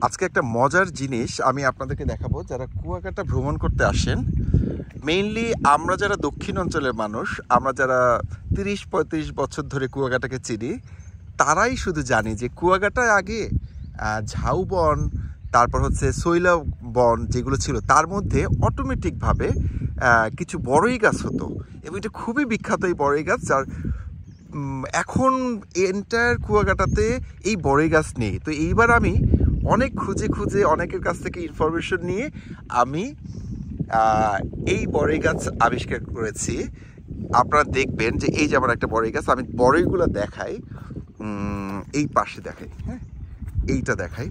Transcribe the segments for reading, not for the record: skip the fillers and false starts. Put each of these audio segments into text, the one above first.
আজকে একটা মজার জিনিস আমি আপনাদেরকে দেখাবো যারা কুয়াকাটা ভ্রমণ করতে আসেন। মেইনলি আমরা যারা দক্ষিণ অঞ্চলের মানুষ, আমরা যারা 30-35 বছর ধরে কুয়াকাটাকে চিনি, তারাই শুধু জানি যে কুয়াকাটায় আগে ঝাউবন, তারপর হচ্ছে শৈলা বন যেগুলো ছিল, তার মধ্যে অটোমেটিকভাবে কিছু বড়ই গাছ হতো এবং এটা খুবই বিখ্যাত এই বড়ই গাছ। যার এখন এন্টায়ার কুয়াকাটাতে এই বড়ই গাছ নেই। তো এইবার আমি অনেক খুঁজে খুঁজে অনেকের কাছ থেকে ইনফরমেশন নিয়ে আমি এই বড়ই গাছ আবিষ্কার করেছি। আপনারা দেখবেন যে এই যে আমার একটা বড়ই গাছ, আমি বড়ইগুলো দেখাই, এই পাশে দেখাই, হ্যাঁ এইটা দেখাই,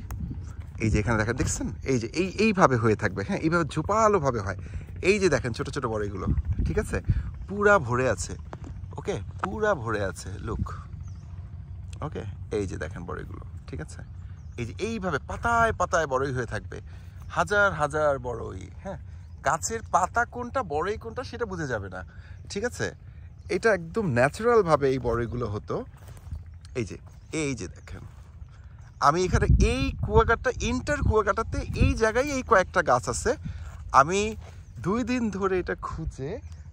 এই যে এখানে দেখেন, দেখছেন এই যে এইভাবে হয়ে থাকবে, হ্যাঁ এইভাবে ঝোপালোভাবে হয়। এই যে দেখেন ছোট ছোট বড়ইগুলো, ঠিক আছে, পুরা ভরে আছে, ওকে পুরা ভরে আছে, লুক, ওকে এই যে দেখেন বড়ইগুলো, ঠিক আছে, এই যে এইভাবে পাতায় পাতায় বড়ই হয়ে থাকবে, হাজার হাজার বড়ই। হ্যাঁ, গাছের পাতা কোনটা বড়ই কোনটা সেটা বুঝে যাবে না, ঠিক আছে। এটা একদম ন্যাচারালভাবে এই বড়ইগুলো হতো। এই যে দেখেন, আমি এখানে এই কুয়াকাটা ইন্টার কুয়াকাটাতে এই জায়গায় এই কয়েকটা গাছ আছে। আমি 2 দিন ধরে এটা খুঁজে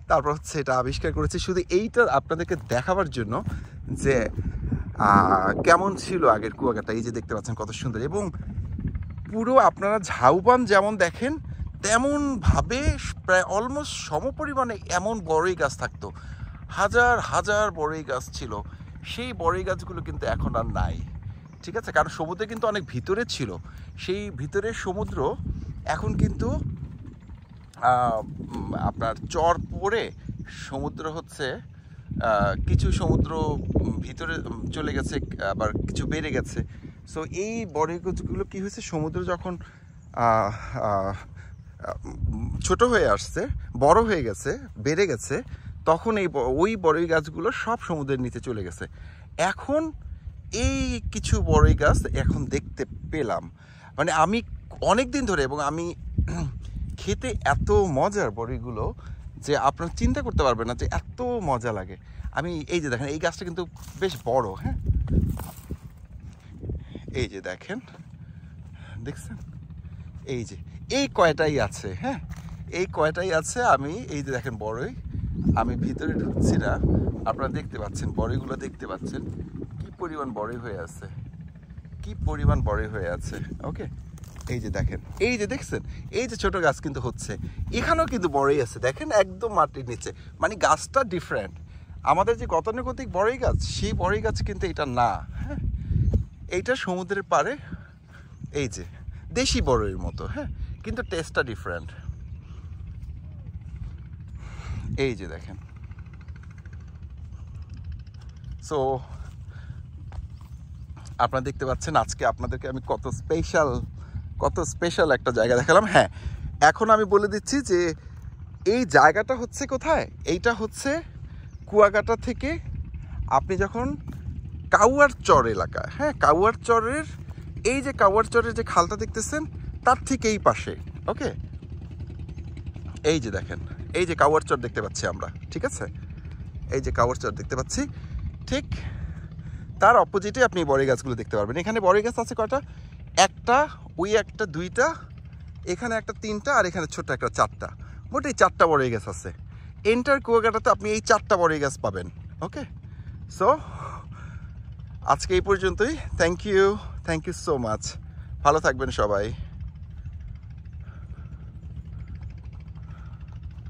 তারপর হচ্ছে এটা আবিষ্কার করেছি, শুধু এইটা আপনাদেরকে দেখাবার জন্য যে কেমন ছিল আগের কুয়াকাটা। এই যে দেখতে পাচ্ছেন কত সুন্দর, এবং পুরো আপনারা ঝাউবন যেমন দেখেন তেমনভাবে প্রায় অলমোস্ট সমপরিমাণে এমন বড়ই গাছ থাকতো, হাজার হাজার বড়ই গাছ ছিল। সেই বড়ই গাছগুলো কিন্তু এখন আর নাই, ঠিক আছে, কারণ সমুদ্রে কিন্তু অনেক ভিতরে ছিল। সেই ভিতরের সমুদ্র এখন কিন্তু আপনার চর পড়ে সমুদ্র হচ্ছে, কিছু সমুদ্র ভিতরে চলে গেছে, আবার কিছু বেড়ে গেছে। সো এই বড়ই গাছগুলো কী হয়েছে, সমুদ্র যখন ছোট হয়ে আসছে, বড় হয়ে গেছে, বেড়ে গেছে, তখন ওই বড়ই গাছগুলো সব সমুদ্রের নিচে চলে গেছে। এখন এই কিছু বড়ই গাছ এখন দেখতে পেলাম, মানে আমি অনেক দিন ধরে, এবং আমি খেতে এত মজার বড়িগুলো যে আপনারা চিন্তা করতে পারবেন না যে এত মজা লাগে। আমি এই যে দেখেন এই গাছটা কিন্তু বেশ বড়, হ্যাঁ এই যে দেখেন, দেখছেন এই যে এই কয়টাই আছে, হ্যাঁ এই কয়টাই আছে। আমি এই যে দেখেন বড়ই, আমি ভিতরে ঢুকছি না, আপনারা দেখতে পাচ্ছেন বড়িগুলো, দেখতে পাচ্ছেন কি পরিমাণ বড়ই হয়ে আছে, কি পরিমাণ বড়ই হয়ে আছে, ওকে এই যে দেখেন, এই যে দেখছেন এই যে ছোট গাছ কিন্তু হচ্ছে, এখানেও কিন্তু বড়ই আছে, দেখেন একদম মাটির নিচে, মানে গাছটা ডিফারেন্ট। আমাদের যে গতানুগতিক বড়ই গাছ, সেই বড়ই গাছ কিন্তু এটা না, হ্যাঁ এইটা সমুদ্রের পাড়ে এই যে দেশি বড়ইয়ের মতো, হ্যাঁ কিন্তু টেস্টটা ডিফারেন্ট। এই যে দেখেন, সো আপনারা দেখতে পাচ্ছেন আজকে আপনাদেরকে আমি কত স্পেশাল একটা জায়গা দেখালাম। হ্যাঁ, এখন আমি বলে দিচ্ছি যে এই জায়গাটা হচ্ছে কোথায়, এইটা হচ্ছে কুয়াকাটা থেকে আপনি যখন কাউয়ার চর এলাকা, হ্যাঁ কাউয়ার চরের, এই যে কাউয়ার চরের যে খালটা দেখতেছেন তার ঠিক এই পাশে, ওকে এই যে দেখেন, এই যে কাউয়ার চর দেখতে পাচ্ছি আমরা, ঠিক আছে, এই যে কাউয়ার চর দেখতে পাচ্ছি, ঠিক তার অপোজিটে আপনি বড়ই গাছগুলো দেখতে পারবেন। এখানে বড়ই গাছ আছে কয়টা, একটা, ওই একটা, দুইটা, এখানে একটা, তিনটা, আর এখানে ছোট্ট একটা, চারটা, মোট এই 4টা বড়ই গাছ আছে। এন্টার কুয়াকাটাতে আপনি এই 4টা বড়ই গাছ পাবেন, ওকে। সো আজকে এই পর্যন্তই, থ্যাংক ইউ সো মাচ, ভালো থাকবেন সবাই।